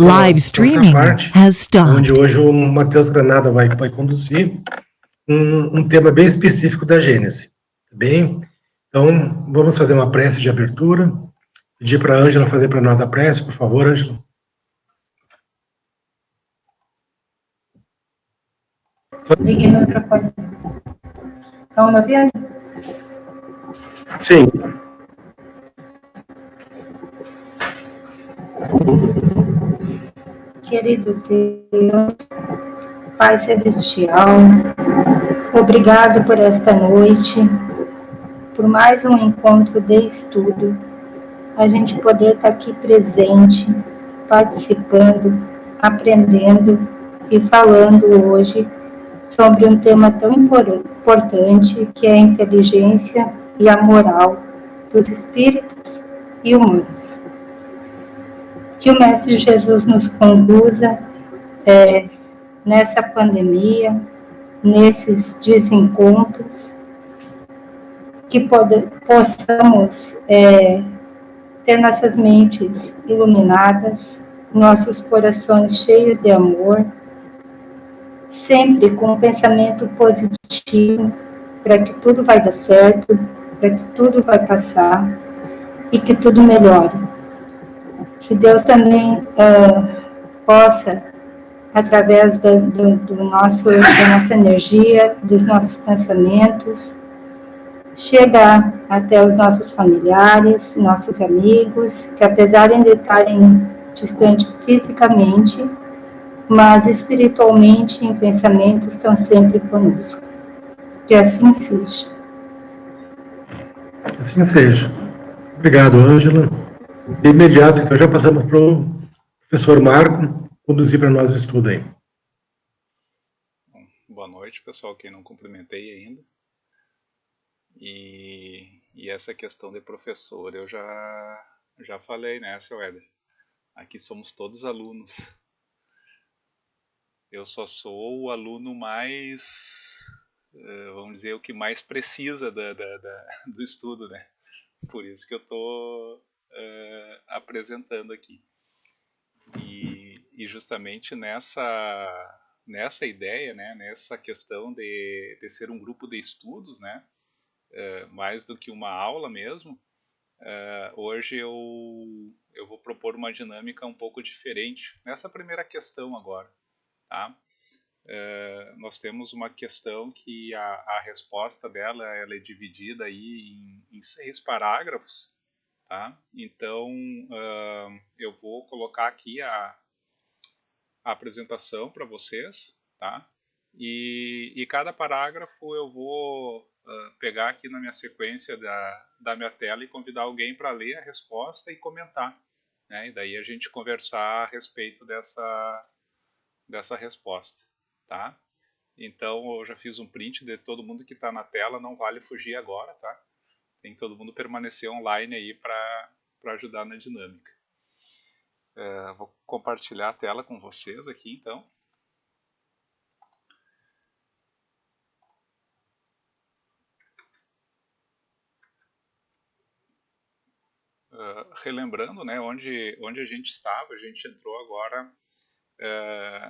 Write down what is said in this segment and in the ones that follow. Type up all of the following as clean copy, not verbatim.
Live streaming has onde stopped. hoje o Matheus Granada vai conduzir um tema bem específico da Gênese. Bem, então vamos fazer uma prece de abertura. Pedir para a Ângela fazer para nós a prece, por favor, Ângela. Liguei o microfone. Estão me ouvindo? Sim. Querido Deus, Pai Celestial, obrigado por esta noite, por mais um encontro de estudo, a gente poder estar aqui presente, participando, aprendendo e falando hoje sobre um tema tão importante que é a inteligência e a moral dos espíritos e humanos. Que o Mestre Jesus nos conduza nessa pandemia, nesses desencontros, que possamos ter nossas mentes iluminadas, nossos corações cheios de amor, sempre com um pensamento positivo, para que tudo vai dar certo, para que tudo vai passar e que tudo melhore. Que Deus também possa, através da nossa energia, dos nossos pensamentos, chegar até os nossos familiares, nossos amigos, que apesar de estarem distantes fisicamente, mas espiritualmente, em pensamento, estão sempre conosco. Que assim seja. Assim seja. Obrigado, Ângela. De imediato, então, já passamos para o professor Marco conduzir para nós o estudo aí. Boa noite, pessoal, quem não cumprimentei ainda. E essa questão de professor, eu já falei, né, seu Éder? Aqui somos todos alunos. Eu só sou o aluno mais, vamos dizer, o que mais precisa do estudo, né? Por isso que eu estou apresentando aqui. E justamente nessa ideia, né, nessa questão de ser um grupo de estudos, né, mais do que uma aula mesmo, hoje eu vou propor uma dinâmica um pouco diferente nessa primeira questão agora. Tá? Nós temos uma questão que a resposta dela ela é dividida aí em 6 parágrafos. Tá? Então, eu vou colocar aqui a apresentação para vocês, tá? E cada parágrafo eu vou pegar aqui na minha sequência da minha tela e convidar alguém para ler a resposta e comentar, né? E daí a gente conversar a respeito dessa resposta, tá? Então eu já fiz um print de todo mundo que está na tela, não vale fugir agora, tá? Tem que todo mundo permanecer online aí para ajudar na dinâmica. Vou compartilhar a tela com vocês aqui, então. Relembrando, né, onde a gente estava, a gente entrou agora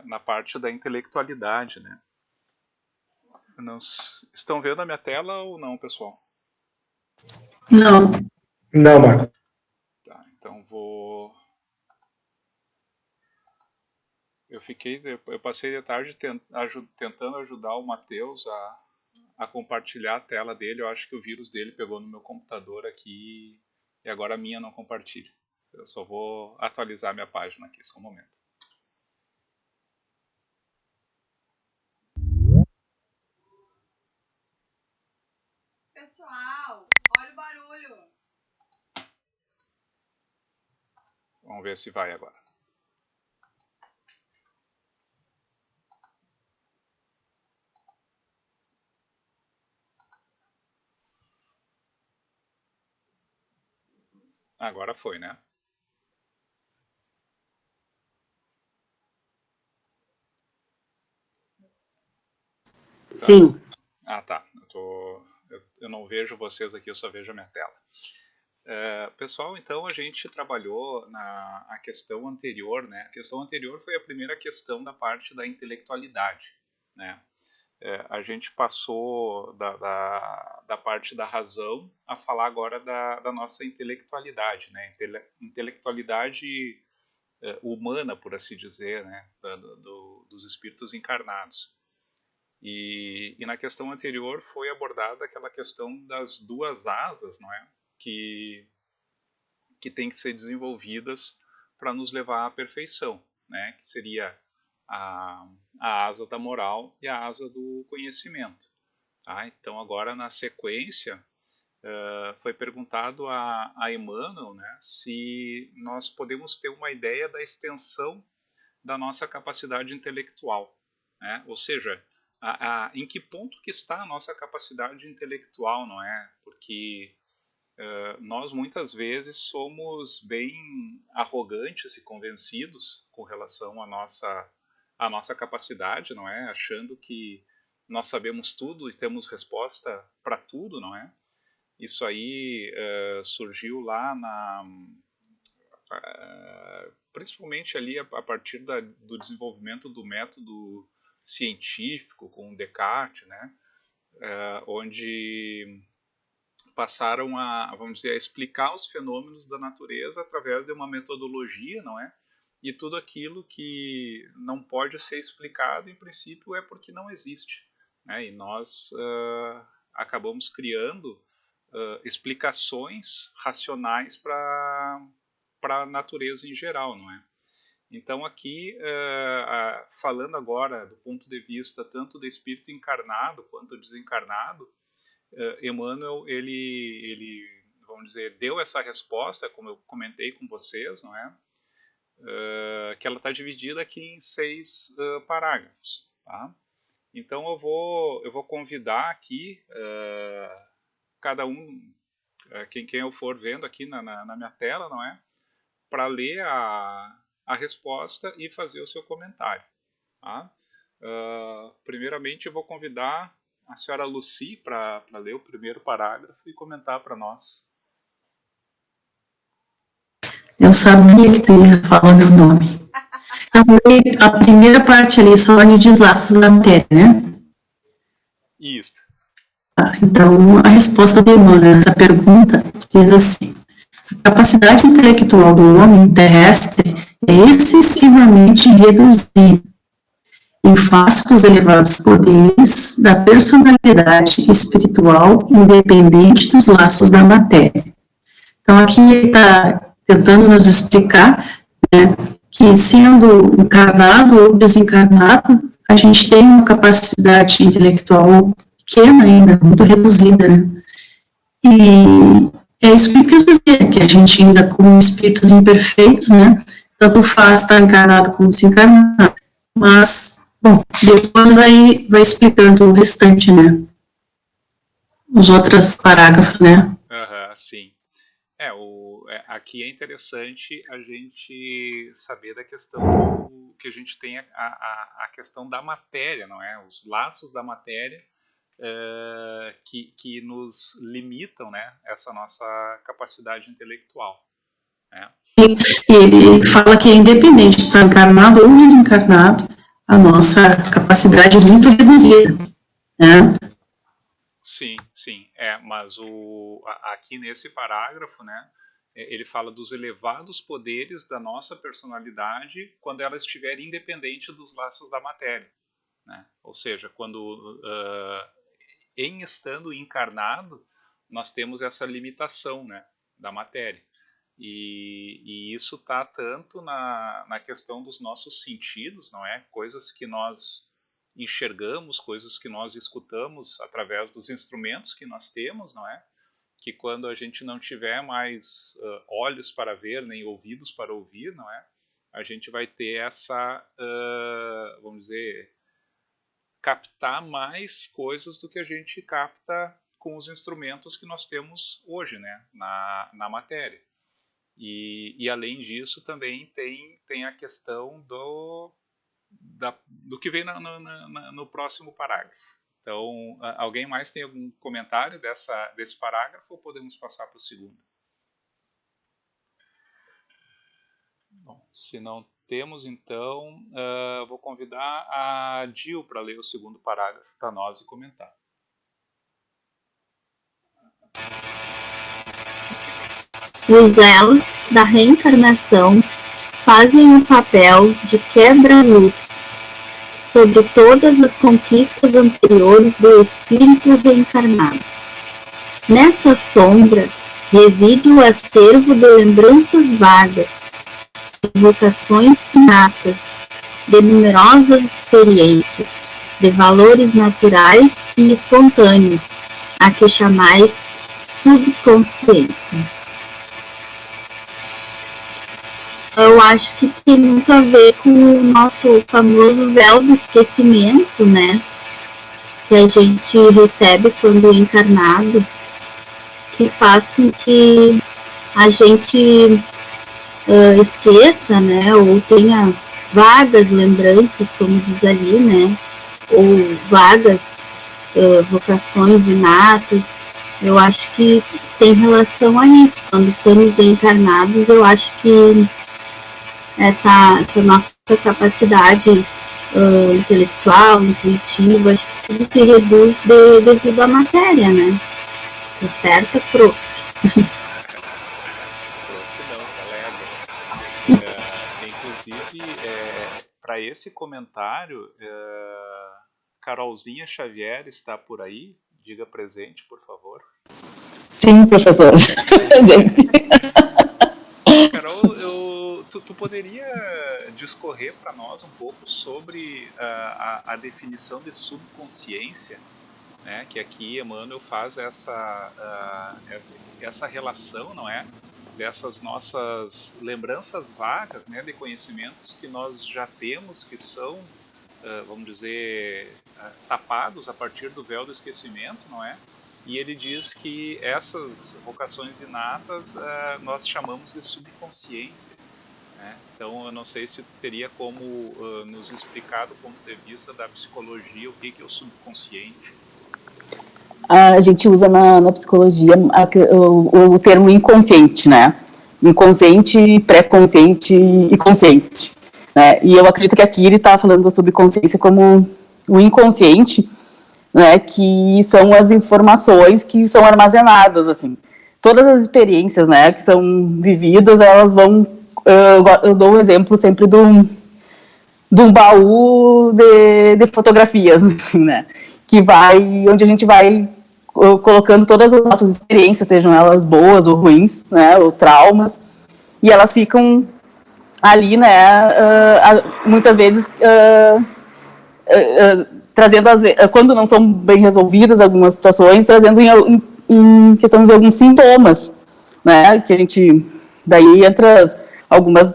na parte da intelectualidade, né? Estão vendo a minha tela ou não, pessoal? Não. Não, Marco. Tá, então eu passei a tarde tentando ajudar o Matheus a compartilhar a tela dele. Eu acho que o vírus dele pegou no meu computador aqui e agora a minha não compartilha. Eu só vou atualizar minha página aqui, só um momento. Pessoal, olha o barulho. Vamos ver se vai agora. Agora foi, né? Sim. Ah, tá. Eu não vejo vocês aqui, eu só vejo a minha tela. Pessoal, então a gente trabalhou a questão anterior, né? A questão anterior foi a primeira questão da parte da intelectualidade, né? A gente passou da parte da razão a falar agora da nossa intelectualidade, né? Intelectualidade humana, por assim dizer, né? Dos espíritos encarnados. E na questão anterior foi abordada aquela questão das duas asas, não é? Que tem que ser desenvolvidas para nos levar à perfeição, né? Que seria a asa da moral e a asa do conhecimento. Tá? Então, agora na sequência, foi perguntado a Emmanuel, né, se nós podemos ter uma ideia da extensão da nossa capacidade intelectual. Né? Ou seja, em que ponto que está a nossa capacidade intelectual, não é? Porque nós muitas vezes somos bem arrogantes e convencidos com relação à nossa capacidade, não é? Achando que nós sabemos tudo e temos resposta para tudo, não é? Isso aí surgiu lá principalmente ali a partir do desenvolvimento do método científico com Descartes, né? Onde passaram vamos dizer, a explicar os fenômenos da natureza através de uma metodologia, não é? E tudo aquilo que não pode ser explicado, em princípio, é porque não existe. Né? E nós acabamos criando explicações racionais para a natureza em geral, não é? Então aqui, falando agora do ponto de vista tanto do espírito encarnado quanto desencarnado, Emmanuel, ele, vamos dizer, deu essa resposta, como eu comentei com vocês, não é? Que ela está dividida aqui em 6 parágrafos, tá? Então eu vou convidar aqui cada um, quem eu for vendo aqui na minha tela, não é? Para ler a resposta e fazer o seu comentário, tá? Primeiramente eu vou convidar a senhora Lucy para ler o primeiro parágrafo e comentar para nós. Eu sabia que tu ia falar meu nome. A primeira parte ali só onde diz laços da matéria, né? Isso. Então, a resposta de Emmanuel a essa pergunta diz assim: a capacidade intelectual do homem terrestre é excessivamente reduzida em face dos elevados poderes da personalidade espiritual independente dos laços da matéria. Então, aqui ele está tentando nos explicar, né, que sendo encarnado ou desencarnado, a gente tem uma capacidade intelectual pequena ainda, muito reduzida, né? E é isso que eu quis dizer, que a gente ainda como espíritos imperfeitos, né, tanto faz estar encarnado como desencarnado, mas, bom, depois vai explicando o restante, né, os outros parágrafos, né. Sim. Aqui é interessante a gente saber da questão que a gente tem a questão da matéria, não é? Os laços da matéria que nos limitam, né? Essa nossa capacidade intelectual. Né? E ele fala que é independente de estar encarnado ou desencarnado, a nossa capacidade é muito reduzida, né? Sim, mas aqui nesse parágrafo, né, ele fala dos elevados poderes da nossa personalidade quando ela estiver independente dos laços da matéria. Né? Ou seja, quando em estando encarnado, nós temos essa limitação, né, da matéria. E isso está tanto na questão dos nossos sentidos, não é? Coisas que nós enxergamos, coisas que nós escutamos através dos instrumentos que nós temos, não é? Que quando a gente não tiver mais olhos para ver, nem ouvidos para ouvir, não é? A gente vai ter essa, vamos dizer, captar mais coisas do que a gente capta com os instrumentos que nós temos hoje, né? Na matéria. E além disso, também tem a questão do que vem no próximo parágrafo. Então, alguém mais tem algum comentário desse parágrafo ou podemos passar para o segundo? Bom, se não temos, então, vou convidar a Gil para ler o segundo parágrafo para nós e comentar. Os elos da reencarnação fazem o papel de quebra-luz sobre todas as conquistas anteriores do espírito reencarnado. Nessa sombra reside o acervo de lembranças vagas, de vocações inatas, de numerosas experiências, de valores naturais e espontâneos, a que chamais subconsciência. Eu acho que tem muito a ver com o nosso famoso véu do esquecimento, né? Que a gente recebe quando é encarnado, que faz com que a gente esqueça, né? Ou tenha vagas lembranças, como diz ali, né? Ou vagas vocações inatas. Eu acho que tem relação a isso. Quando estamos encarnados, eu acho que essa nossa capacidade intelectual, intuitiva, acho que tudo se reduz devido à matéria, né? Tá certo, prof? Prof não, colega. Inclusive, para esse comentário, Carolzinha Xavier está por aí? Diga presente, por favor. Sim, professor. Presente. Carol, tu poderia discorrer para nós um pouco sobre a definição de subconsciência, né? Que aqui Emmanuel faz essa relação, não é? Dessas nossas lembranças vagas, né? De conhecimentos que nós já temos, que são, vamos dizer, tapados a partir do véu do esquecimento, não é? E ele diz que essas vocações inatas nós chamamos de subconsciência, né? Então, eu não sei se tu teria como nos explicar do ponto de vista da psicologia o que é o subconsciente. A gente usa na psicologia o termo inconsciente, né? Inconsciente, pré-consciente e consciente, né? E eu acredito que aqui ele está falando da subconsciência como o inconsciente, né, que são as informações que são armazenadas, assim. Todas as experiências, né, que são vividas, elas vão... Eu dou um exemplo sempre de um baú de fotografias, assim, né, onde a gente vai colocando todas as nossas experiências, sejam elas boas ou ruins, né, ou traumas, e elas ficam ali, né, muitas vezes... trazendo, quando não são bem resolvidas algumas situações, trazendo em questão de alguns sintomas, né, que a gente, daí entra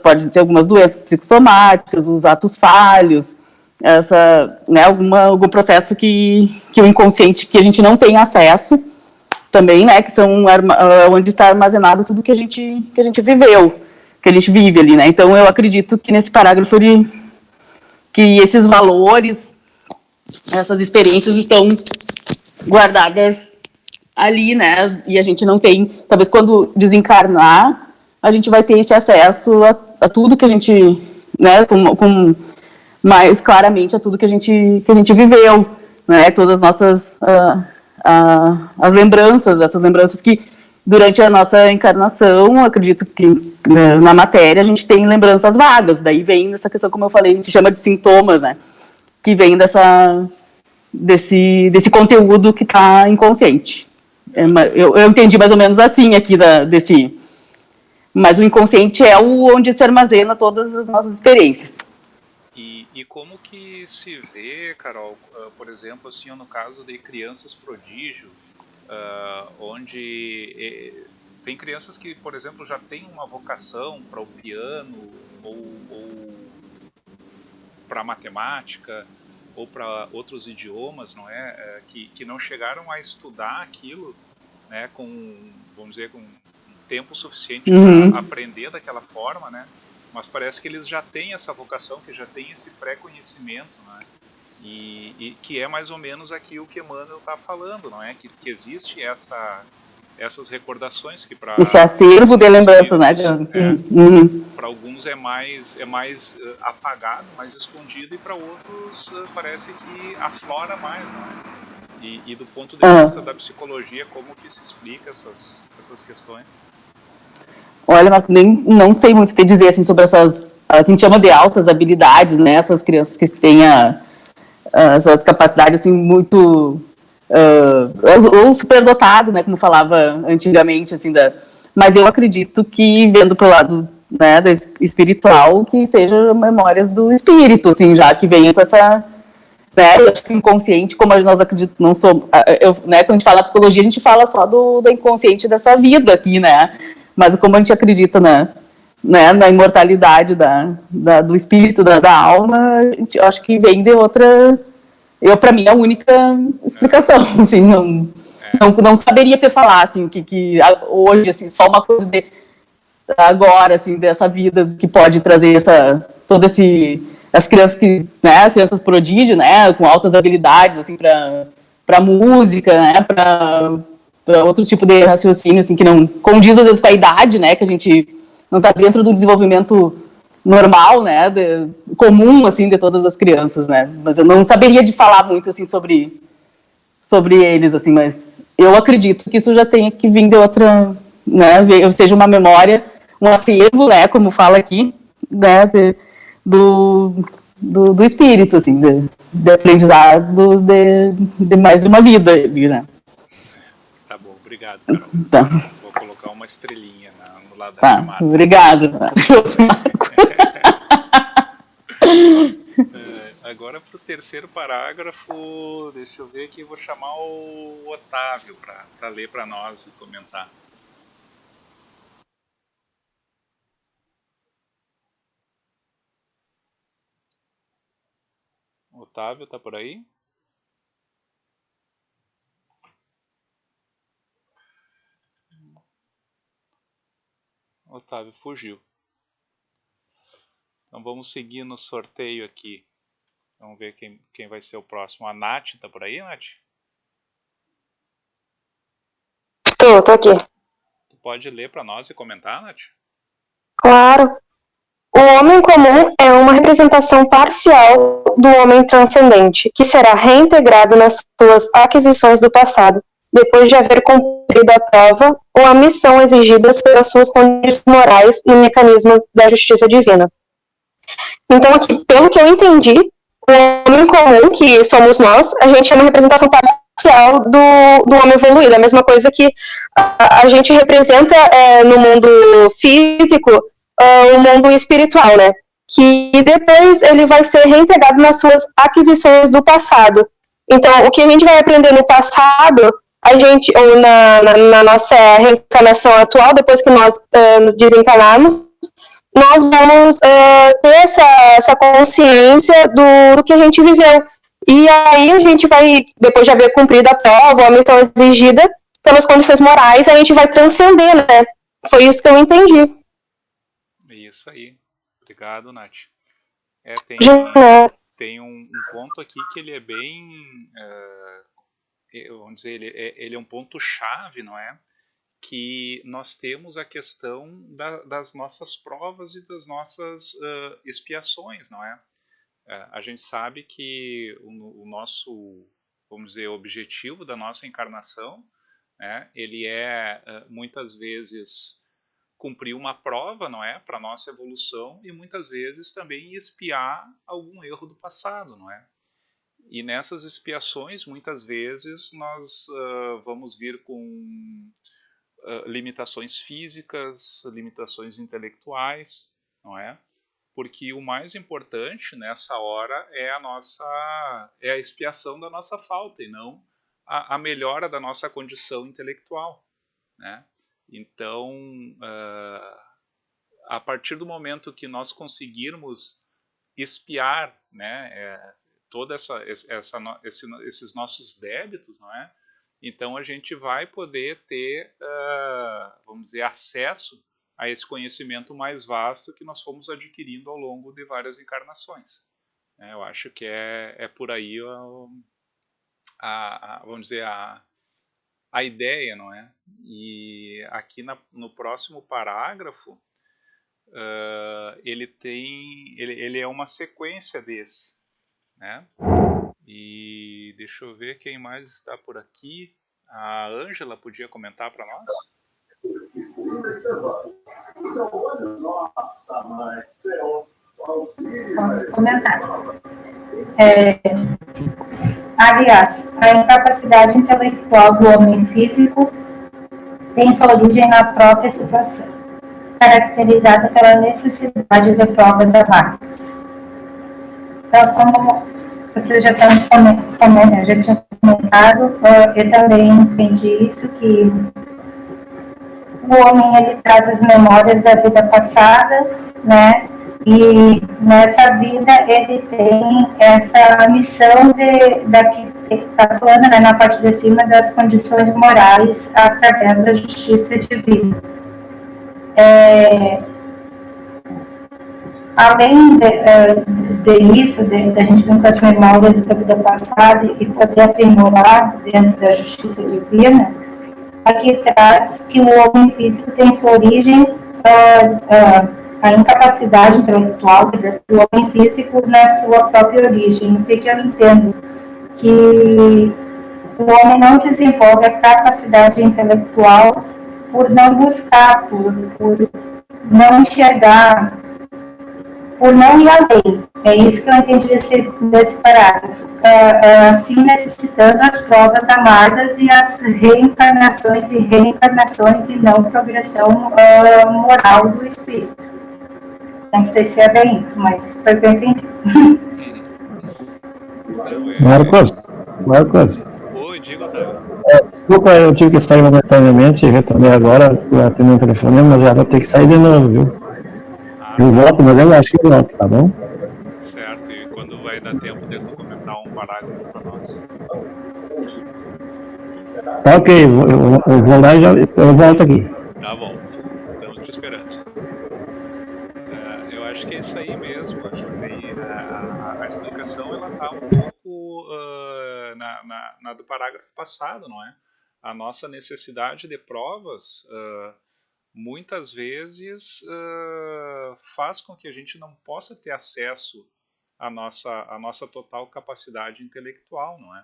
pode ser algumas doenças psicossomáticas, os atos falhos, né, algum processo que o inconsciente, que a gente não tem acesso, também, né, que são onde está armazenado tudo que a gente viveu, que a gente vive ali, né. Então, eu acredito que nesse parágrafo que esses valores, essas experiências estão guardadas ali, né, e a gente não tem, talvez quando desencarnar, a gente vai ter esse acesso a tudo que a gente, né, com mais claramente a tudo que a gente viveu, né, todas as nossas, as lembranças, essas lembranças que durante a nossa encarnação, acredito que na matéria a gente tem lembranças vagas, daí vem essa questão, como eu falei, a gente chama de sintomas, né, que vem desse conteúdo que está inconsciente. Eu entendi mais ou menos assim aqui mas o inconsciente é onde se armazena todas as nossas experiências. E como que se vê, Carol, por exemplo, assim, no caso de crianças prodígio, onde tem crianças que, por exemplo, já têm uma vocação para o piano ou para a matemática ou para outros idiomas, não é? Que não chegaram a estudar aquilo, né, vamos dizer, com tempo suficiente para aprender daquela forma, né? Mas parece que eles já têm essa vocação, que já têm esse pré-conhecimento, né? E que é mais ou menos aqui o que Emmanuel está falando, não é? Que existe essas recordações que para Esse acervo de lembranças, né? Para alguns é mais apagado, mais escondido, e para outros parece que aflora mais, não é? E do ponto de vista da psicologia, como que se explica essas questões? Olha, mas nem não sei muito te dizer assim sobre essas que a gente chama de altas habilidades, né? Essas crianças que têm essas capacidades assim muito ou superdotado, né? Como falava antigamente, assim Mas eu acredito que vendo pro lado né, espiritual, que sejam memórias do espírito, assim, já que venha com essa né, eu acho que o inconsciente, como nós acreditamos, não somos, né, quando a gente fala psicologia, a gente fala só do inconsciente dessa vida aqui, né, mas como a gente acredita na imortalidade do espírito, da alma, eu acho que vem de outra, para mim, é a única explicação, assim, não saberia te falar, assim, que hoje, assim, só uma coisa de agora, assim, dessa vida que pode trazer as crianças as crianças prodígio, né, com altas habilidades, assim, para música, né, para outro tipo de raciocínio, assim, que não condiz às vezes com a idade, né, que a gente não está dentro do desenvolvimento normal, né, comum, assim, de todas as crianças, né, mas eu não saberia de falar muito, assim, sobre eles, assim, mas eu acredito que isso já tenha que vir de outra, né, seja uma memória, um acervo, né, como fala aqui, né, do espírito, assim, de aprendizado de mais de uma vida, né. Tá bom, obrigado, Carol. Tá. Vou colocar uma estrelinha no lado da Tá, chamada. obrigado. Agora para o terceiro parágrafo, deixa eu ver aqui, vou chamar o Otávio para ler para nós e comentar. Otávio, tá por aí? Otávio fugiu. Então vamos seguir no sorteio aqui. Vamos ver quem vai ser o próximo. A Nath, tá por aí, Nath? Tô aqui. Tu pode ler para nós e comentar, Nath? Claro. O homem comum é uma representação parcial do homem transcendente, que será reintegrado nas suas aquisições do passado, depois de haver cumprido a prova ou a missão exigidas pelas suas condições morais no mecanismo da justiça divina. Então, aqui, pelo que eu entendi, o homem comum, que somos nós, a gente é uma representação parcial do homem evoluído. A mesma coisa que a gente representa no mundo físico o mundo espiritual, né? Que depois ele vai ser reintegrado nas suas aquisições do passado. Então, o que a gente vai aprender no passado, a gente, ou na nossa reencarnação atual, depois que nós desencarnarmos, nós vamos ter essa consciência do que a gente viveu. E aí a gente vai, depois de haver cumprido a prova, a missão exigida, pelas condições morais, a gente vai transcender, né? Foi isso que eu entendi. Isso aí. Obrigado, Nath. Tem um ponto aqui que ele é bem... vamos dizer, ele é um ponto-chave, não é? Que nós temos a questão das nossas provas e das nossas expiações, não é? A gente sabe que o nosso, vamos dizer, objetivo da nossa encarnação, né, ele é muitas vezes cumprir uma prova, não é, para nossa evolução, e muitas vezes também expiar algum erro do passado, não é? E nessas expiações, muitas vezes nós vamos vir com limitações físicas, limitações intelectuais, não é? Porque o mais importante nessa hora é a expiação da nossa falta e não a melhora da nossa condição intelectual, né? Então, a partir do momento que nós conseguirmos expiar, né, toda esses nossos débitos, não é? Então a gente vai poder ter, vamos dizer, acesso a esse conhecimento mais vasto que nós fomos adquirindo ao longo de várias encarnações. Eu acho que é por aí vamos dizer, a ideia, não é? E aqui no próximo parágrafo, ele é uma sequência desse, né? E deixa eu ver quem mais está por aqui. A Ângela podia comentar para nós? Posso comentar. Aliás, a incapacidade intelectual do homem físico tem sua origem na própria situação, caracterizada pela necessidade de provas amargas. Então, como vocês já tinham comentado, eu também entendi isso, que o homem ele traz as memórias da vida passada, né? E nessa vida ele tem essa missão que está falando, né, na parte de cima, das condições morais através da justiça divina. Além disso, da gente vir com as memórias da vida passada e poder aprimorar dentro da justiça divina, aqui traz que o homem físico tem sua origem, a incapacidade intelectual, quer dizer, do homem físico na sua própria origem. O que eu entendo? Que o homem não desenvolve a capacidade intelectual por não buscar, por não enxergar, por não ir além. É isso que eu entendi desse parágrafo. Assim, necessitando as provas amargas e as reencarnações e não progressão moral do espírito. Não sei se é bem isso, mas foi o que eu entendi. Marcos. Oi, diga, Otávio. Desculpa, eu tive que sair momentaneamente, retornei agora, atendendo o telefone, mas já vou ter que sair de novo, viu? Eu volto, mas eu acho que eu volto, tá bom? Certo, e quando vai dar tempo de tu comentar um parágrafo para nós? Tá ok, eu vou lá e eu volto aqui. Tá bom, estamos te esperando. Eu acho que é isso aí mesmo. Acho que daí a explicação ela está um pouco na do parágrafo passado, não é? A nossa necessidade de provas muitas vezes faz com que a gente não possa ter acesso à nossa total capacidade intelectual, não é?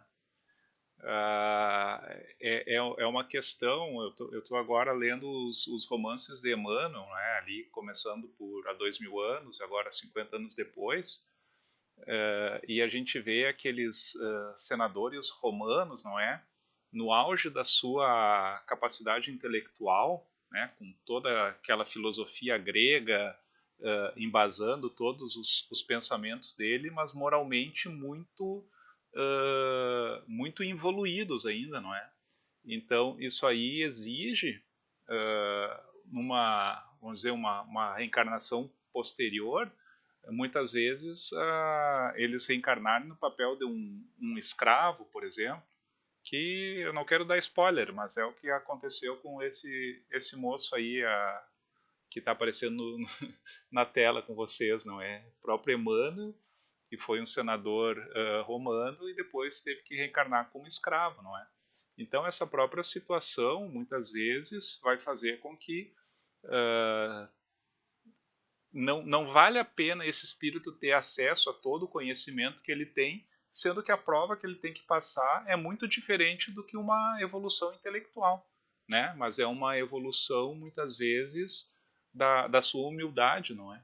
É uma questão. Eu estou agora lendo os romances de Emmanuel, né, ali começando por há 2000 anos, agora 50 anos depois, e a gente vê aqueles senadores romanos, não é, no auge da sua capacidade intelectual, né, com toda aquela filosofia grega embasando todos os pensamentos dele, mas moralmente muito evoluídos ainda, não é? Então isso aí exige vamos dizer, uma reencarnação posterior, muitas vezes eles reencarnarem no papel de um escravo, por exemplo, que eu não quero dar spoiler, mas é o que aconteceu com esse moço aí que está aparecendo na tela com vocês, não é? O próprio Emmanuel, que foi um senador romano e depois teve que reencarnar como escravo, não é? Então essa própria situação, muitas vezes, vai fazer com que não vale a pena esse espírito ter acesso a todo o conhecimento que ele tem, sendo que a prova que ele tem que passar é muito diferente do que uma evolução intelectual, né? Mas é uma evolução, muitas vezes, da sua humildade, não é?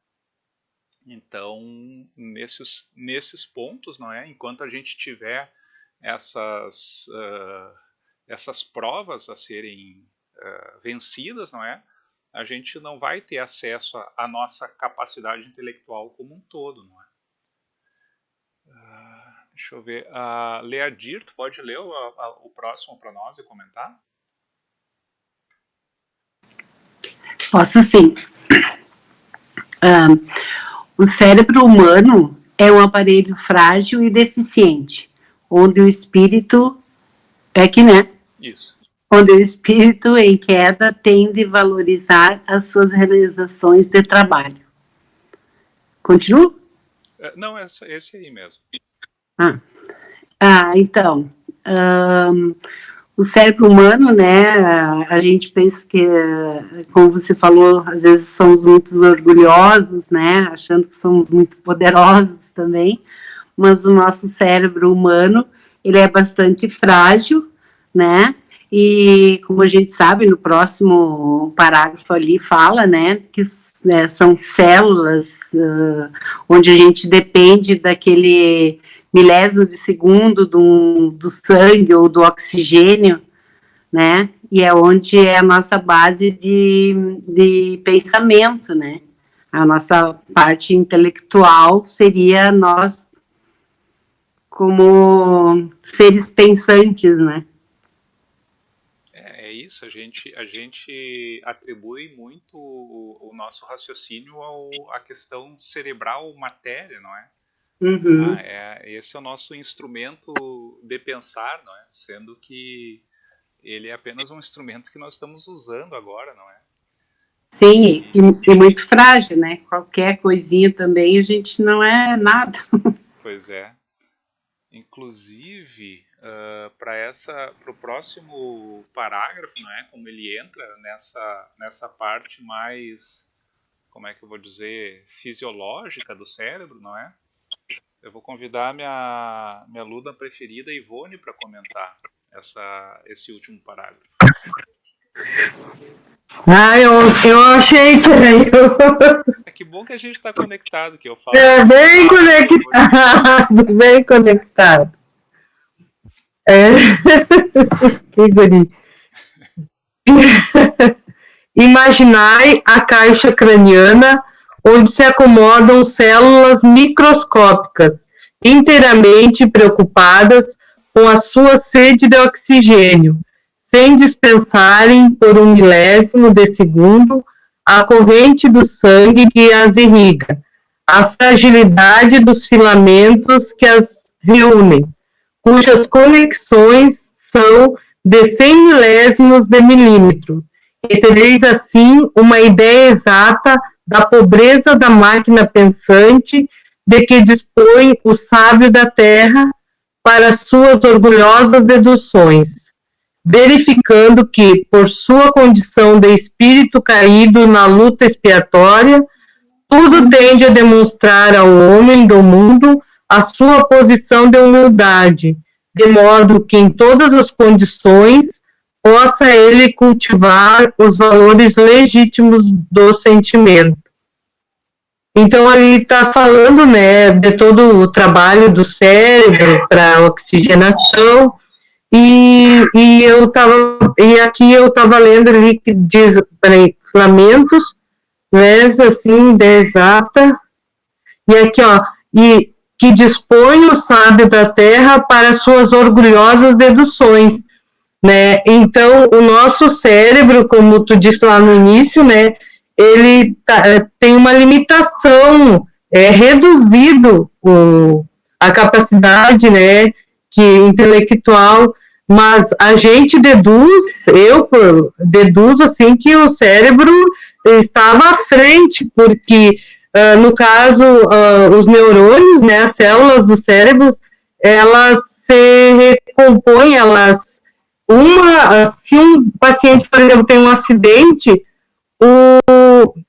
Então, nesses pontos, não é? Enquanto a gente tiver essas provas a serem vencidas, não é? A gente não vai ter acesso à nossa capacidade intelectual como um todo, não é? Deixa eu ver. Leadir, tu pode ler o próximo para nós e comentar? Posso sim. O cérebro humano é um aparelho frágil e deficiente, onde o espírito né? Isso. Onde o espírito em queda tende a valorizar as suas realizações de trabalho. Continuo? Não, esse aí mesmo. Então, o cérebro humano, né, a gente pensa que, como você falou, às vezes somos muito orgulhosos, né, achando que somos muito poderosos também, mas o nosso cérebro humano, ele é bastante frágil, né, e como a gente sabe, no próximo parágrafo ali fala, né, que são células onde a gente depende daquele milésimo de segundo do sangue ou do oxigênio, né, e é onde é a nossa base de pensamento, né, a nossa parte intelectual seria nós como seres pensantes, né. É isso, a gente atribui muito o nosso raciocínio à questão cerebral matéria, não é? Uhum. Esse é o nosso instrumento de pensar, não é? Sendo que ele é apenas um instrumento que nós estamos usando agora, não é? Sim, e muito frágil, né? Qualquer coisinha também a gente não é nada. Pois é. Inclusive, para o próximo parágrafo, não é? Como ele entra nessa parte mais, como é que eu vou dizer, fisiológica do cérebro, não é? Eu vou convidar a minha aluna preferida, Ivone, para comentar esse último parágrafo. Eu achei que era eu. É que bom que a gente está conectado, que eu falo. Bem conectado, bem conectado. Que guri. Imaginai a caixa craniana onde se acomodam células microscópicas, inteiramente preocupadas com a sua sede de oxigênio, sem dispensarem por um milésimo de segundo a corrente do sangue que as irriga, a fragilidade dos filamentos que as reúnem, cujas conexões são de 100 milésimos de milímetro, e tereis assim uma ideia exata da pobreza da máquina pensante de que dispõe o sábio da terra para suas orgulhosas deduções, verificando que, por sua condição de espírito caído na luta expiatória, tudo tende a demonstrar ao homem do mundo a sua posição de humildade, de modo que em todas as condições possa ele cultivar os valores legítimos do sentimento. Então, ele está falando, né, de todo o trabalho do cérebro para oxigenação, e aqui eu estava lendo ali que diz, filamentos, né, assim, de exata, e aqui, ó, e que dispõe o sábio da terra para suas orgulhosas deduções, né? Então, o nosso cérebro, como tu disse lá no início, né, ele tem uma limitação, reduzido a capacidade, né, intelectual, mas a gente eu deduzo assim que o cérebro estava à frente, porque no caso os neurônios, né, as células do cérebro, elas se recompõem, se um paciente, por exemplo, tem um acidente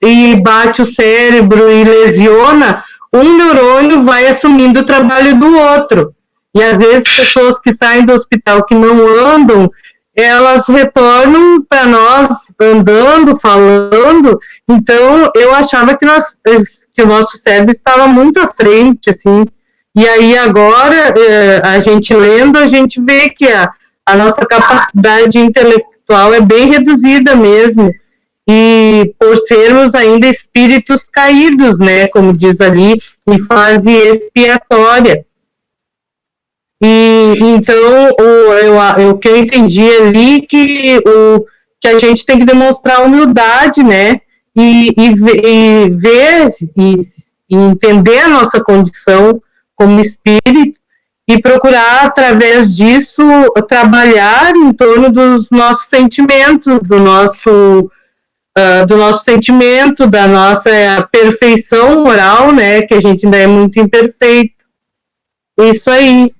e bate o cérebro e lesiona, um neurônio vai assumindo o trabalho do outro. E às vezes pessoas que saem do hospital que não andam, elas retornam para nós andando, falando. Então eu achava que o nosso cérebro estava muito à frente, assim. E aí agora, a gente lendo, a gente vê que a nossa capacidade intelectual é bem reduzida mesmo, e por sermos ainda espíritos caídos, né, como diz ali, em fase expiatória. E então, o que eu entendi ali, que a gente tem que demonstrar humildade, né, e ver e entender a nossa condição como espírito, e procurar, através disso, trabalhar em torno dos nossos sentimentos, do nosso sentimento, da nossa perfeição moral, né, que a gente ainda é muito imperfeito. Isso aí.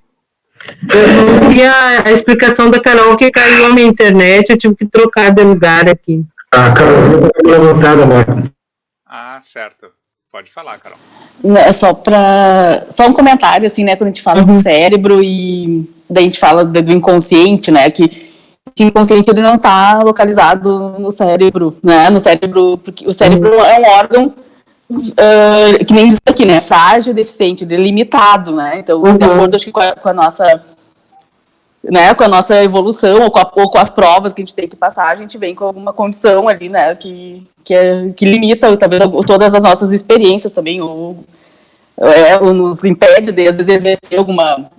Eu não vi a explicação da Carol, que caiu a minha internet, eu tive que trocar de lugar aqui. A Carolzinha está levantada, Marco. Ah, certo. Pode falar, Carol. Só um comentário, assim, né, quando a gente fala do cérebro e daí a gente fala do inconsciente, né, que o inconsciente ele não está localizado no cérebro, né, porque o cérebro é um órgão que nem diz aqui, né, frágil, deficiente, limitado, né, então, de acordo, acho que com a nossa, né, com a nossa evolução, ou com as provas que a gente tem que passar, a gente vem com alguma condição ali, né, que limita, talvez, todas as nossas experiências também, ou nos impede de, às vezes, exercer alguma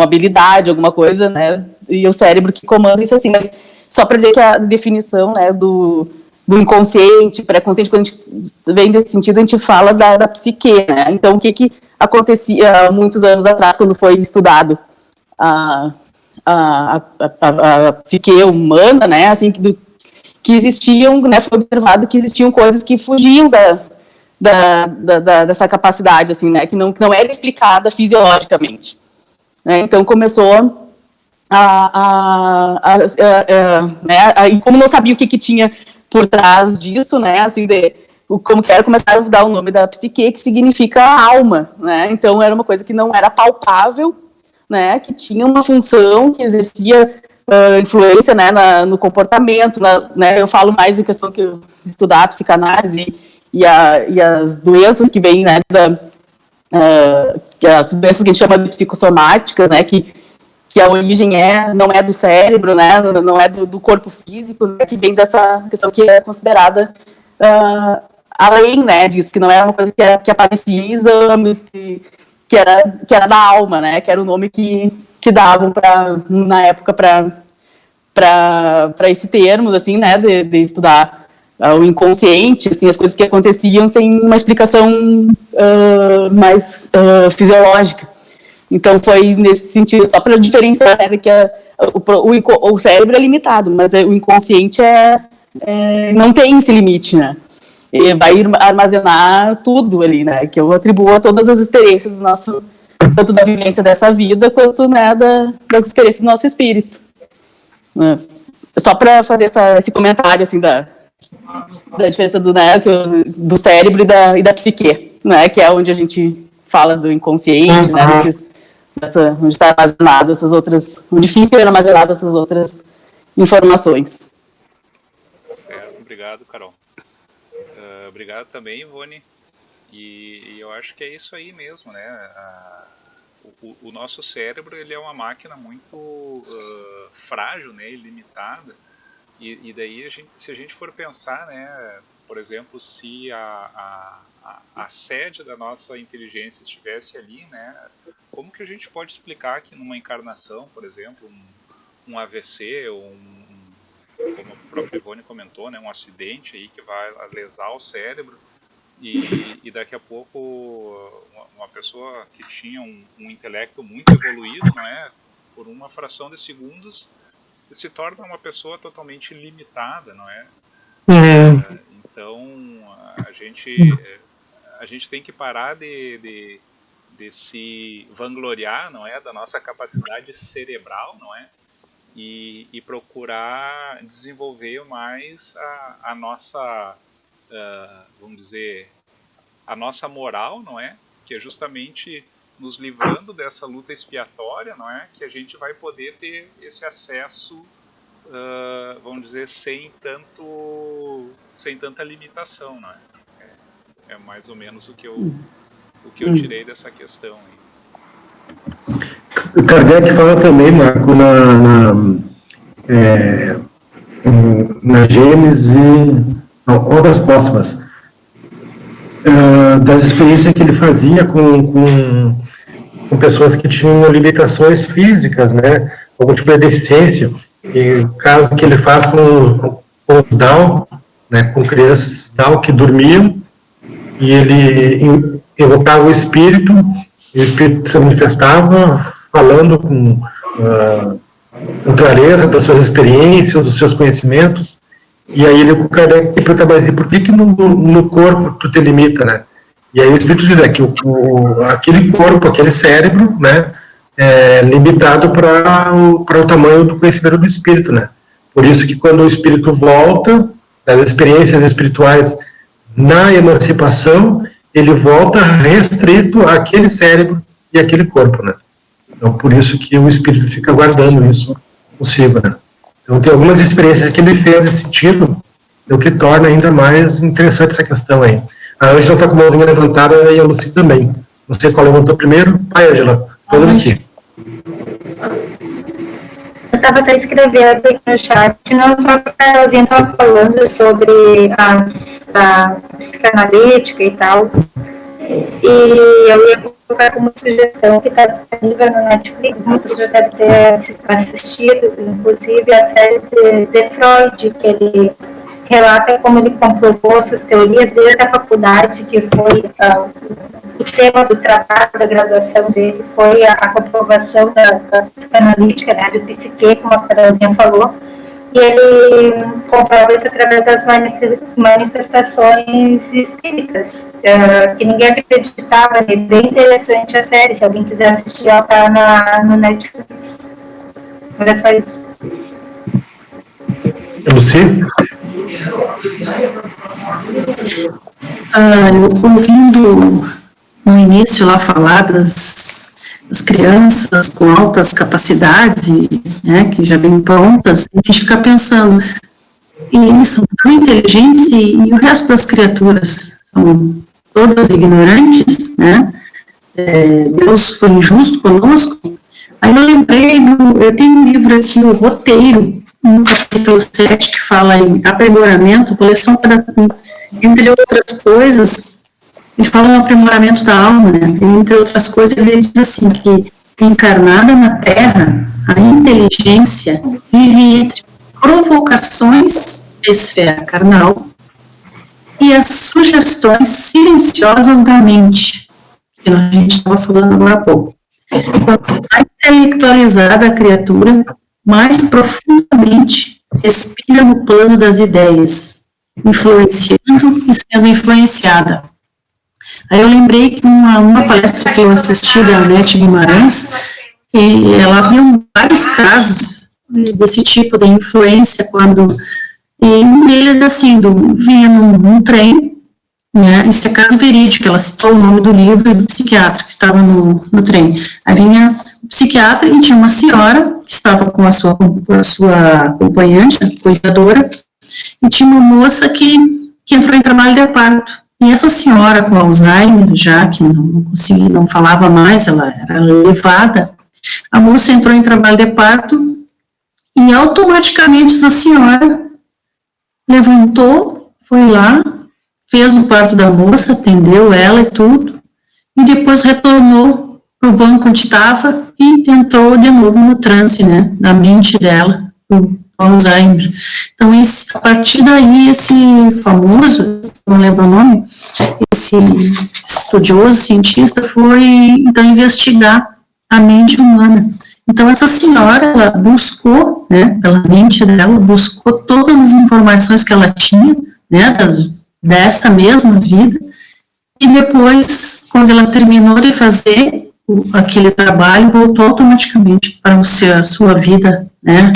habilidade, alguma coisa, né, e o cérebro que comanda isso, assim, mas só para dizer que a definição, né, do inconsciente, pré-consciente, quando a gente vem desse sentido, a gente fala da psique, né, então o que acontecia muitos anos atrás, quando foi estudado a psique humana, né, assim, que existiam, né, foi observado que existiam coisas que fugiam dessa capacidade, assim, né, que não era explicada fisiologicamente, né, então começou e como não sabia o que tinha por trás disso, né, assim, como que era, começaram a dar o nome da psique, que significa alma, né, então era uma coisa que não era palpável, né, que tinha uma função, que exercia influência, né, no comportamento, né, eu falo mais em questão que estudar a psicanálise e as doenças que vêm, né, as doenças que a gente chama de psicossomáticas, né, que a origem não é do cérebro, né, não é do corpo físico, né, que vem dessa questão que é considerada além, né, disso, que não era uma coisa que aparecia em exames, que era da alma, né, que era o nome que davam na época para esse termo, assim, né, de estudar o inconsciente, assim, as coisas que aconteciam sem uma explicação mais fisiológica. Então foi nesse sentido, só para diferenciar, né, que o cérebro é limitado, mas o inconsciente não tem esse limite, né, ele vai armazenar tudo ali, né, que eu atribuo a todas as experiências do nosso, tanto da vivência dessa vida, quanto, né, das experiências do nosso espírito. Né. Só para fazer esse comentário, assim, da diferença do cérebro e da psique, né, que é onde a gente fala do inconsciente, né, onde está armazenado essas outras, onde ficam armazenadas essas outras informações. Certo, obrigado, Carol. Obrigado também, Ivone. E eu acho que é isso aí mesmo, né? O nosso cérebro, ele é uma máquina muito frágil, né, e limitada. E daí, se a gente for pensar, né, por exemplo, se a sede da nossa inteligência estivesse ali, né, como que a gente pode explicar que numa encarnação, por exemplo, um AVC, ou como a própria Ivone comentou, né, um acidente aí que vai lesar o cérebro, e daqui a pouco uma pessoa que tinha um intelecto muito evoluído, não é, por uma fração de segundos, se torna uma pessoa totalmente limitada, não é? Então, a gente tem que parar de se vangloriar, não é, da nossa capacidade cerebral, não é? E procurar desenvolver mais a nossa, vamos dizer, a nossa moral, não é? Que é justamente nos livrando dessa luta expiatória, não é? Que a gente vai poder ter esse acesso, vamos dizer, sem tanta limitação, não é? É mais ou menos o que eu tirei dessa questão aí. O Kardec fala também, Marco, na Gênese, obras póstumas, das experiências que ele fazia com pessoas que tinham limitações físicas, né, algum tipo de deficiência, e o caso que ele faz com Down, né, com crianças Down que dormiam, e ele evocava o espírito, e o espírito se manifestava falando com clareza das suas experiências, dos seus conhecimentos, e aí o Kardec pergunta, mas por que no corpo tu te limita, né? E aí o espírito diz que aquele corpo, aquele cérebro, né, é limitado para o tamanho do conhecimento do espírito, né. Por isso que quando o espírito volta, das experiências espirituais na emancipação, ele volta restrito àquele cérebro e àquele corpo, né. Então, por isso que o espírito fica guardando isso consigo, né. Então, tem algumas experiências que ele fez nesse sentido, o que torna ainda mais interessante essa questão aí. A Ângela está com a mãozinha levantada e a Lucy também. Não sei qual levantou primeiro. Vai, Ângela. Toda Lucy. Eu estava até escrevendo aqui no chat, não só que a Carolzinha estava falando sobre a psicanalítica e tal, e eu ia colocar como sugestão que está disponível no Netflix, muitos já devem ter assistido, inclusive a série de Freud, que ele relata como ele comprovou suas teorias desde a faculdade, que foi o tema do trabalho da graduação dele, foi a comprovação da psicanalítica, né, do psique, como a Carolzinha falou, e ele comprova isso através das manifestações espíritas, que ninguém acreditava. É bem interessante a série, se alguém quiser assistir, ela está no Netflix. Olha só isso. Lucy? Eu ouvindo no início lá falar das crianças com altas capacidades, né, que já vêm prontas, a gente fica pensando, e eles são tão inteligentes e o resto das criaturas são todas ignorantes, né? Deus foi injusto conosco. Aí eu lembrei, eu tenho um livro aqui, o Roteiro, no capítulo 7, que fala em aprimoramento, vou ler só um pedacinho. Entre outras coisas, ele fala no aprimoramento da alma, né? Entre outras coisas, ele diz assim, que encarnada na Terra, a inteligência vive entre provocações da esfera carnal e as sugestões silenciosas da mente, que a gente estava falando agora há pouco. Quanto mais intelectualizada a criatura, mais profundamente respira no plano das ideias, influenciando e sendo influenciada. Aí eu lembrei que uma palestra que eu assisti da Anete Guimarães, ela viu vários casos desse tipo de influência, e um deles, assim, vinha num trem, né, isso é caso verídico, ela citou o nome do livro e do psiquiatra que estava no trem. Aí vinha o psiquiatra e tinha uma senhora que estava com a sua acompanhante, a cuidadora, e tinha uma moça que entrou em trabalho de parto. E essa senhora com Alzheimer, já que não falava mais, ela era levada, a moça entrou em trabalho de parto e automaticamente essa senhora levantou, foi lá, fez o parto da moça, atendeu ela e tudo, e depois retornou para o banco onde estava e entrou de novo no transe, né, da mente dela, do Alzheimer. Então, a partir daí, esse famoso, não lembro o nome, esse estudioso, cientista, foi, então, investigar a mente humana. Então, essa senhora, ela buscou, né, pela mente dela, buscou todas as informações que ela tinha, né, desta mesma vida, e depois, quando ela terminou de fazer aquele trabalho, voltou automaticamente para a sua vida, né,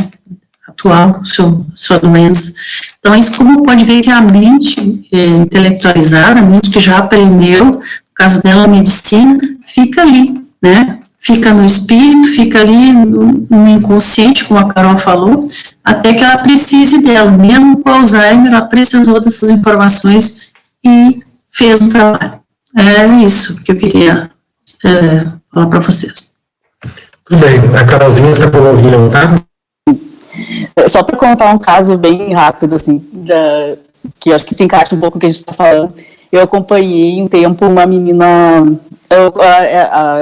atual, sua doença. Então, isso como pode ver que a mente intelectualizada, a mente que já aprendeu, no caso dela, a medicina, fica ali, né, fica no espírito, fica ali no inconsciente, como a Carol falou, até que ela precise dela. Mesmo com Alzheimer, ela precisou dessas informações e fez o trabalho. É isso que eu queria falar para vocês. Tudo bem. A Carolzinha está com a mãozinha levantada? Só para contar um caso bem rápido, assim, que acho que se encaixa um pouco com o que a gente está falando. Eu acompanhei um tempo uma menina, eu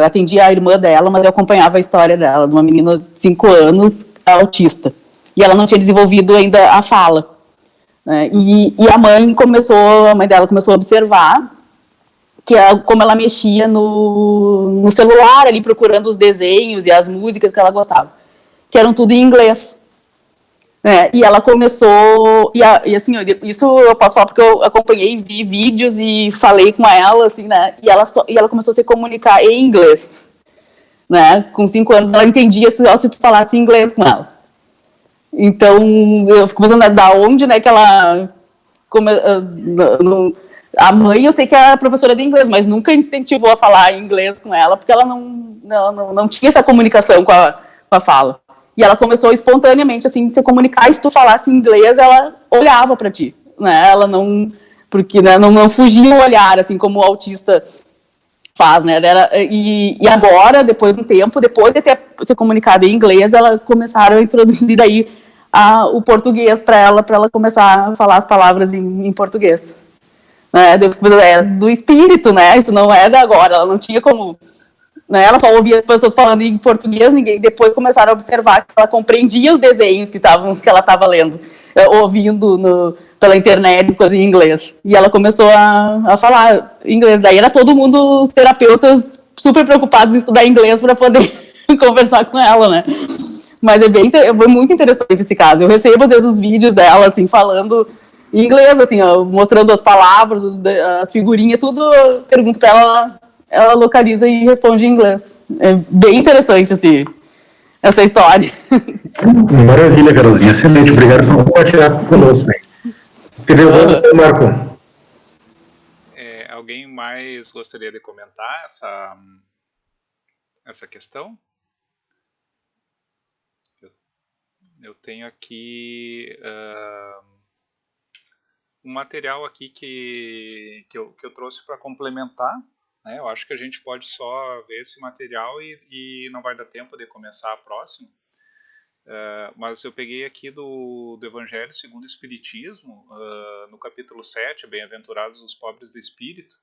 atendi a irmã dela, mas eu acompanhava a história dela, de uma menina de 5 anos, autista, e ela não tinha desenvolvido ainda a fala, né? E a mãe dela começou a observar como ela mexia no celular, ali procurando os desenhos e as músicas que ela gostava, que eram tudo em inglês. E ela começou, e assim, isso eu posso falar porque eu acompanhei, vi vídeos e falei com ela, assim, né, e ela começou a se comunicar em inglês, né, com 5 anos ela entendia se tu falasse inglês com ela. Então, eu fico pensando, né, da onde, né, que ela... a mãe, eu sei que é professora de inglês, mas nunca incentivou a falar inglês com ela, porque ela não tinha essa comunicação com a fala. E ela começou espontaneamente, assim, se comunicar, e se tu falasse inglês, ela olhava para ti, né, ela não... Porque, né, não fugia o olhar, assim, como o autista faz, né, e agora, depois de um tempo, depois de ter se comunicado em inglês, ela começaram a introduzir daí o português para ela começar a falar as palavras em português. É do espírito, né? Isso não é da agora, ela não tinha como... Né, ela só ouvia as pessoas falando em português, depois começaram a observar que ela compreendia os desenhos que ela estava lendo, ouvindo pela internet, coisas em inglês. E ela começou a falar inglês. Daí era todo mundo, os terapeutas, super preocupados em estudar inglês para poder conversar com ela, né? Mas é muito interessante esse caso. Eu recebo, às vezes, os vídeos dela, assim, falando em inglês, assim, ó, mostrando as palavras, as figurinhas, tudo. Eu pergunto pra ela localiza e responde em inglês. É bem interessante, assim, essa história. Maravilha, Carolzinha. Excelente. Obrigado por compartilhar conosco. Entendeu, Marco? Alguém mais gostaria de comentar essa questão? Eu tenho aqui um material aqui que eu trouxe para complementar. Né? Eu acho que a gente pode só ver esse material e não vai dar tempo de começar a próxima. Mas eu peguei aqui do Evangelho segundo o Espiritismo, no capítulo 7, Bem-aventurados os pobres de espírito,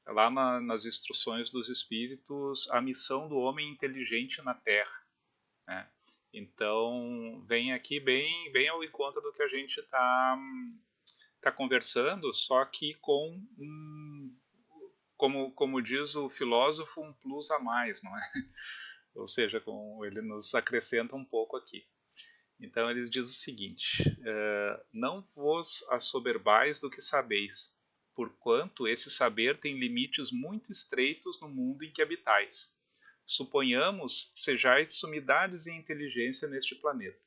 lá nas instruções dos espíritos, a missão do homem inteligente na Terra. Né? Então, vem aqui bem ao encontro do que a gente está conversando, só que com como diz o filósofo, um plus a mais, não é? Ou seja, ele nos acrescenta um pouco aqui. Então, eles dizem o seguinte: não vos assoberbais do que sabeis, porquanto esse saber tem limites muito estreitos no mundo em que habitais. Suponhamos sejais sumidades em inteligência neste planeta.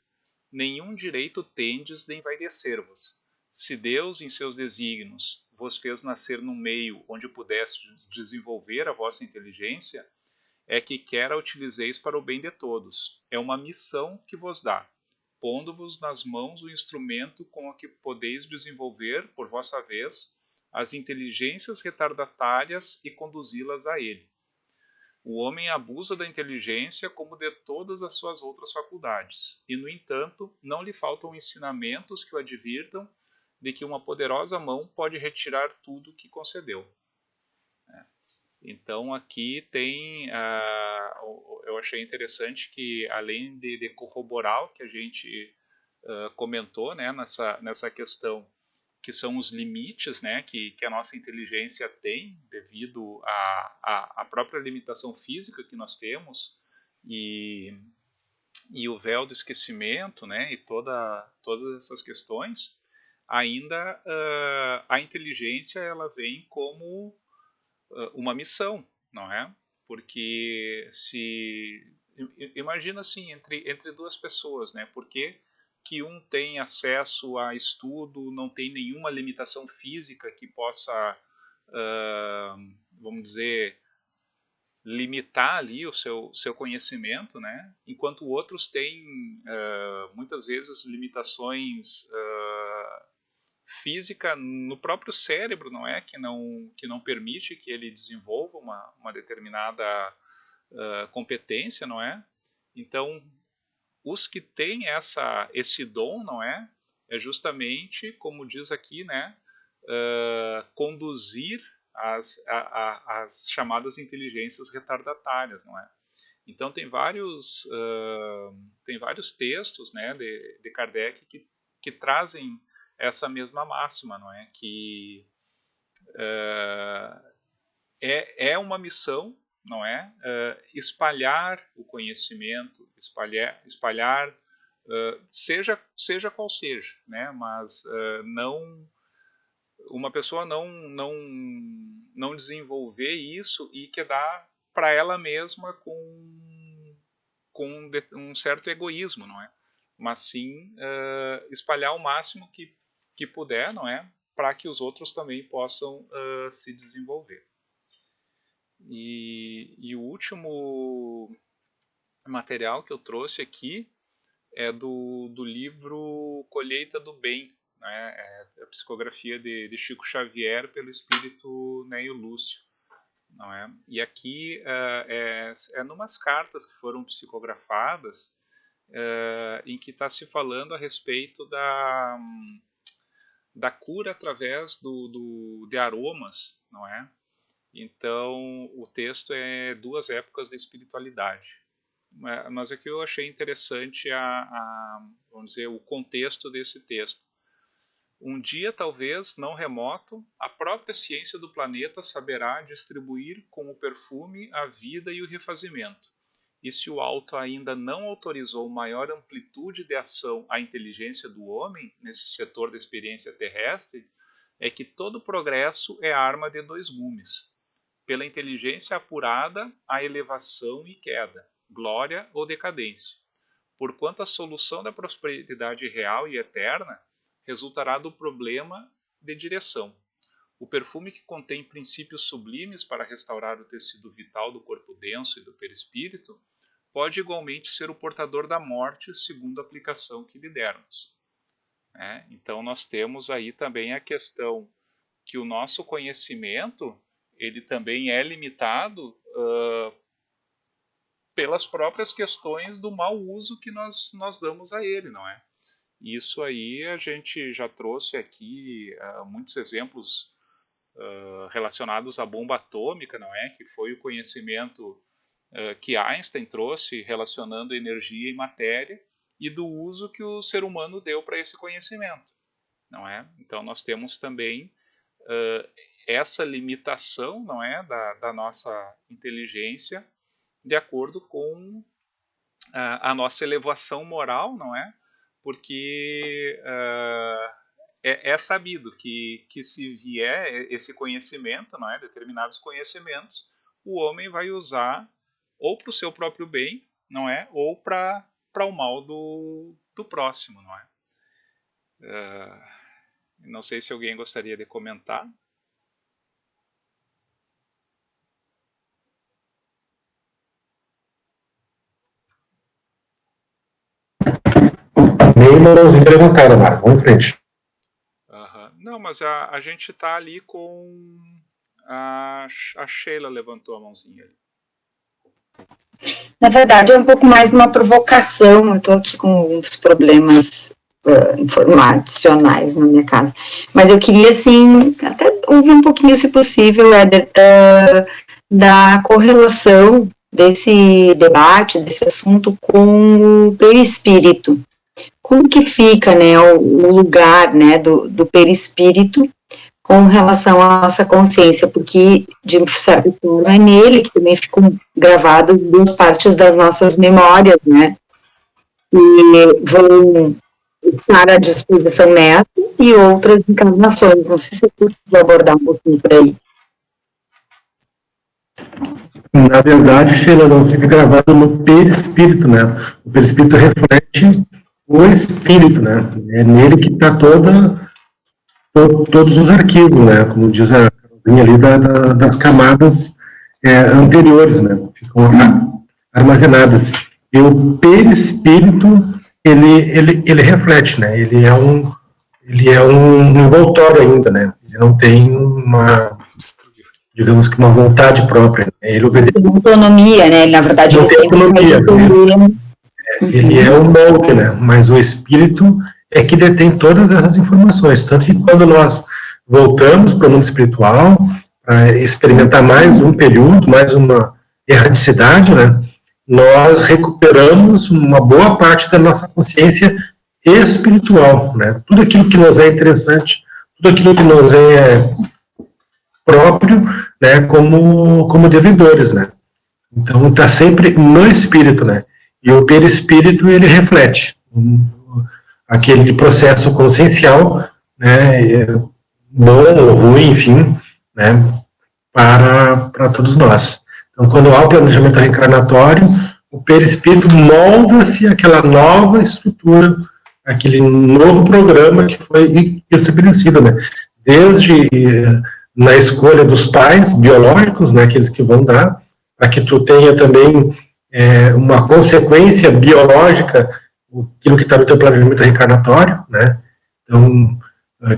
Nenhum direito tendes de envaidecer-vos. Se Deus, em seus desígnios, vos fez nascer num meio onde pudesse desenvolver a vossa inteligência, é que quer a utilizeis para o bem de todos. É uma missão que vos dá, pondo-vos nas mãos o instrumento com o que podeis desenvolver, por vossa vez, as inteligências retardatárias e conduzi-las a ele. O homem abusa da inteligência como de todas as suas outras faculdades, e, no entanto, não lhe faltam ensinamentos que o advirtam de que uma poderosa mão pode retirar tudo que concedeu. Então, aqui tem, eu achei interessante que, além de corroborar o que a gente comentou, né, nessa questão, que são os limites, né, que a nossa inteligência tem devido à própria limitação física que nós temos e o véu do esquecimento, né, e todas essas questões, ainda a inteligência ela vem como uma missão, não é? Porque imagina assim, entre duas pessoas, né? Porque que um tem acesso a estudo, não tem nenhuma limitação física que possa, vamos dizer, limitar ali o seu conhecimento, né? Enquanto outros têm, muitas vezes, limitações física no próprio cérebro, não é? Que não permite que ele desenvolva uma determinada competência, não é? Então, os que têm esse dom, não é? É justamente, como diz aqui, né? Conduzir as chamadas inteligências retardatárias, não é? Então tem vários textos, né, de Kardec que trazem essa mesma máxima, não é? Que é uma missão, não é? Espalhar o conhecimento, espalhar seja qual seja, né? Mas uma pessoa não desenvolver isso e quedar para ela mesma com um certo egoísmo, não é? Mas sim espalhar o máximo que puder, não é? Para que os outros também possam se desenvolver. E o último material que eu trouxe aqui é do livro Colheita do Bem, né? É a psicografia de Chico Xavier pelo espírito Neio Lúcio, não é? E aqui é numas cartas que foram psicografadas em que está se falando a respeito da cura através de aromas, não é? Então, o texto é Duas Épocas da Espiritualidade. Mas aqui eu achei interessante vamos dizer, o contexto desse texto. Um dia, talvez, não remoto, a própria ciência do planeta saberá distribuir com o perfume a vida e o refazimento. E se o alto ainda não autorizou maior amplitude de ação à inteligência do homem nesse setor da experiência terrestre, é que todo progresso é arma de dois gumes. Pela inteligência apurada, a elevação e queda, glória ou decadência. Porquanto a solução da prosperidade real e eterna resultará do problema de direção. O perfume que contém princípios sublimes para restaurar o tecido vital do corpo denso e do perispírito pode igualmente ser o portador da morte, segundo a aplicação que lhe dermos. Então nós temos aí também a questão que o nosso conhecimento ele também é limitado pelas próprias questões do mau uso que nós damos a ele, não é? Isso aí a gente já trouxe aqui muitos exemplos relacionados à bomba atômica, não é? Que foi o conhecimento que Einstein trouxe relacionando energia e matéria e do uso que o ser humano deu para esse conhecimento, não é? Então nós temos também essa limitação, não é, da nossa inteligência de acordo com a nossa elevação moral, não é? Porque é sabido que se vier esse conhecimento, não é, determinados conhecimentos, o homem vai usar ou para o seu próprio bem, não é, ou para o mal do próximo, não é? Não sei se alguém gostaria de comentar. Meio mãozinha levantada, Mara. Vamos em frente. Não, mas a gente está ali com... A Sheila levantou a mãozinha ali. Na verdade, é um pouco mais uma provocação. Eu estou aqui com alguns problemas informacionais na minha casa. Mas eu queria, assim, até ouvir um pouquinho, se possível, Éder, da correlação desse debate, desse assunto com o perispírito. Como que fica, né, o lugar, né, do perispírito com relação à nossa consciência, porque, de certa forma, é nele que também ficam gravadas duas partes das nossas memórias, né, e vão estar à disposição nessa e outras encarnações. Não sei se é possível abordar um pouquinho por aí. Na verdade, Sheila, não fica gravado no perispírito, né? O perispírito reflete o espírito, né? É nele que está todos os arquivos, né? Como diz a Carolzinha ali, das camadas anteriores, né? Ficam armazenadas. E o perispírito, ele reflete, né? Ele é um envoltório ainda, né? Ele não tem digamos que uma vontade própria. Ele obedece. Tem autonomia, né? Na verdade, ele sempre autonomia. Ele é o molde, né? Mas o espírito é que detém todas essas informações. Tanto que quando nós voltamos para o mundo espiritual, para experimentar mais um período, mais uma erraticidade, né? Nós recuperamos uma boa parte da nossa consciência espiritual, né? Tudo aquilo que nos é interessante, tudo aquilo que nos é próprio, né, como devedores, né? Então está sempre no espírito, né? E o perispírito ele reflete, aquele processo consciencial, né, bom ou ruim, enfim, né, para todos nós. Então, quando há o planejamento reencarnatório, o perispírito molda-se àquela nova estrutura, aquele novo programa que foi estabelecido, né, desde na escolha dos pais biológicos, né, aqueles que vão dar, para que tu tenha também uma consequência biológica, aquilo que está no teu planejamento reencarnatório, né? Então,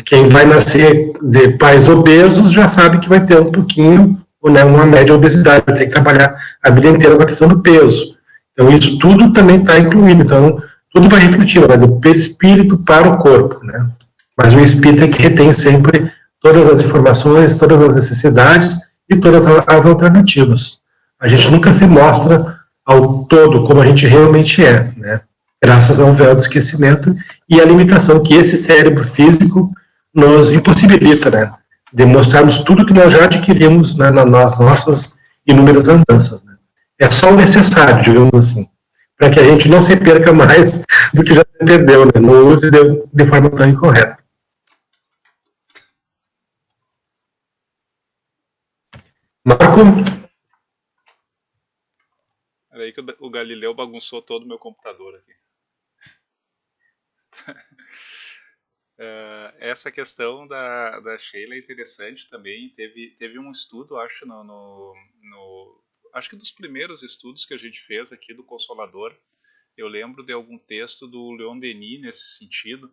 quem vai nascer de pais obesos já sabe que vai ter um pouquinho, ou né, uma média obesidade, vai ter que trabalhar a vida inteira com a questão do peso. Então, isso tudo também está incluído. Então, tudo vai refletir, né, do perispírito para o corpo, né? Mas o espírito é que retém sempre todas as informações, todas as necessidades e todas as alternativas. A gente nunca se mostra ao todo como a gente realmente é, né? Graças ao véu do esquecimento e à limitação que esse cérebro físico nos impossibilita, né? De mostrarmos tudo que nós já adquirimos, né, nas nossas inúmeras andanças, né? É só o necessário, digamos assim, para que a gente não se perca mais do que já se perdeu, né? Não use de forma tão incorreta. Marco? Peraí que o Galileu bagunçou todo o meu computador aqui. Essa questão da Sheila é interessante também. Teve um estudo, acho, acho que dos primeiros estudos que a gente fez aqui do Consolador. Eu lembro de algum texto do Leon Denis nesse sentido.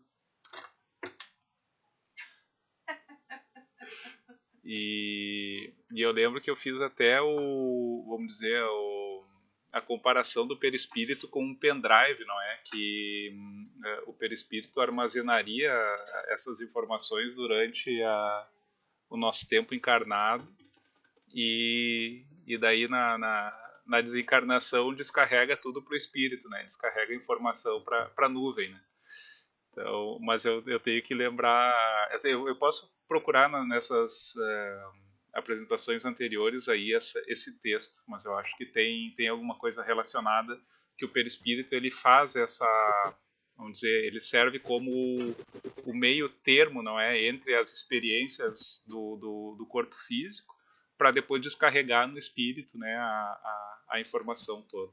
E eu lembro que eu fiz até vamos dizer, a comparação do perispírito com um pendrive, não é? Que o perispírito armazenaria essas informações durante o nosso tempo encarnado e daí na desencarnação descarrega tudo para o espírito, né? Descarrega a informação para a nuvem, né? Então, mas eu tenho que lembrar, eu posso procurar nessas apresentações anteriores aí esse texto, mas eu acho que tem alguma coisa relacionada que o perispírito ele faz vamos dizer, ele serve como o meio termo, não é, entre as experiências do corpo físico para depois descarregar no espírito, né, a informação toda.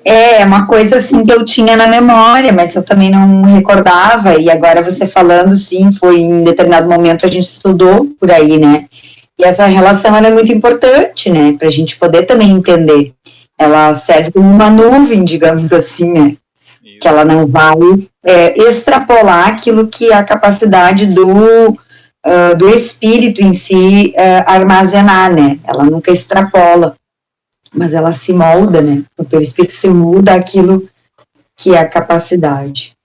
É uma coisa assim que eu tinha na memória, mas eu também não recordava, e agora você falando, sim, foi em determinado momento a gente estudou por aí, né, e essa relação ela é muito importante, né, para a gente poder também entender. Ela serve como uma nuvem, digamos assim, né, que ela não vai extrapolar aquilo que é a capacidade do espírito em si armazenar, né, ela nunca extrapola. Mas ela se molda, né? O perispírito se muda aquilo que é a capacidade.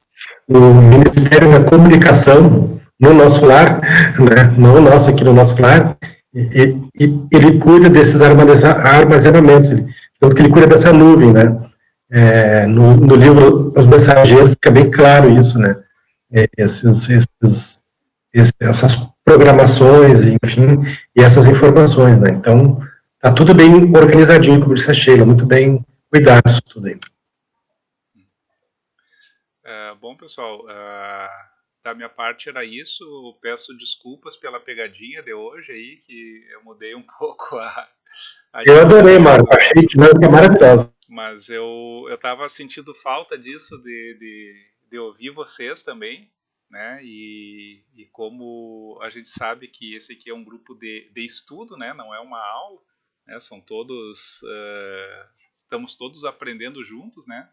O Ministério da Comunicação, no nosso lar, né? Não nosso aqui no nosso lar, ele cuida desses armazenamentos, que ele cuida dessa nuvem, né? No livro Os Mensageiros fica bem claro isso, né? Essas programações, enfim, e essas informações, né? Então, tá tudo bem organizadinho, como disse a Sheila, muito bem cuidado isso tudo aí. Bom, pessoal, da minha parte era isso. Eu peço desculpas pela pegadinha de hoje aí, que eu mudei um pouco Eu adorei, Marco, achei que foi maravilhoso. Mas eu tava sentindo falta disso, de ouvir vocês também, né, e como a gente sabe que esse aqui é um grupo de estudo, né, não é uma aula, né, são todos, estamos todos aprendendo juntos, né.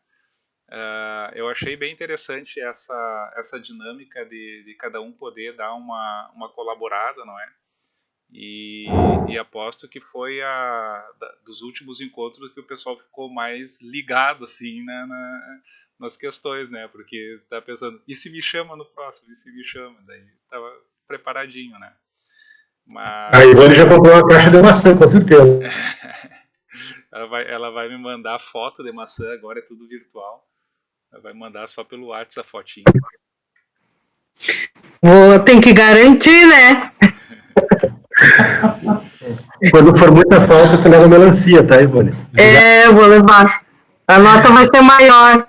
Eu achei bem interessante essa dinâmica de cada um poder dar uma colaborada, não é? E aposto que foi dos últimos encontros que o pessoal ficou mais ligado assim, né, nas questões, né? Porque tá pensando, e se me chama no próximo, e se me chama? Daí tava preparadinho, né? Mas... A Ivone já comprou uma caixa de maçã, com certeza. ela vai me mandar foto de maçã, agora é tudo virtual. Ela vai mandar só pelo WhatsApp a fotinha. Tem que garantir, né? Quando for muita falta, tu leva melancia, tá, Ivone? Eu vou levar. A nota vai ser maior.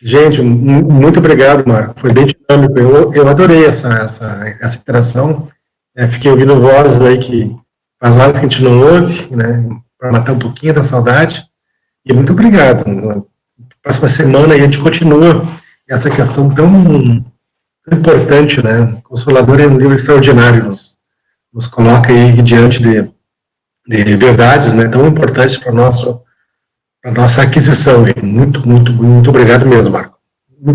Gente, muito obrigado, Marco. Foi bem dinâmico. Eu adorei essa interação. Fiquei ouvindo vozes aí que faz horas que a gente não ouve, né? Para matar um pouquinho da saudade. E muito obrigado. Na próxima semana a gente continua essa questão tão importante, né? Consolador é um livro extraordinário, nos coloca aí diante de verdades, né? Tão importantes para nossa aquisição. Muito obrigado mesmo, Marco. Muito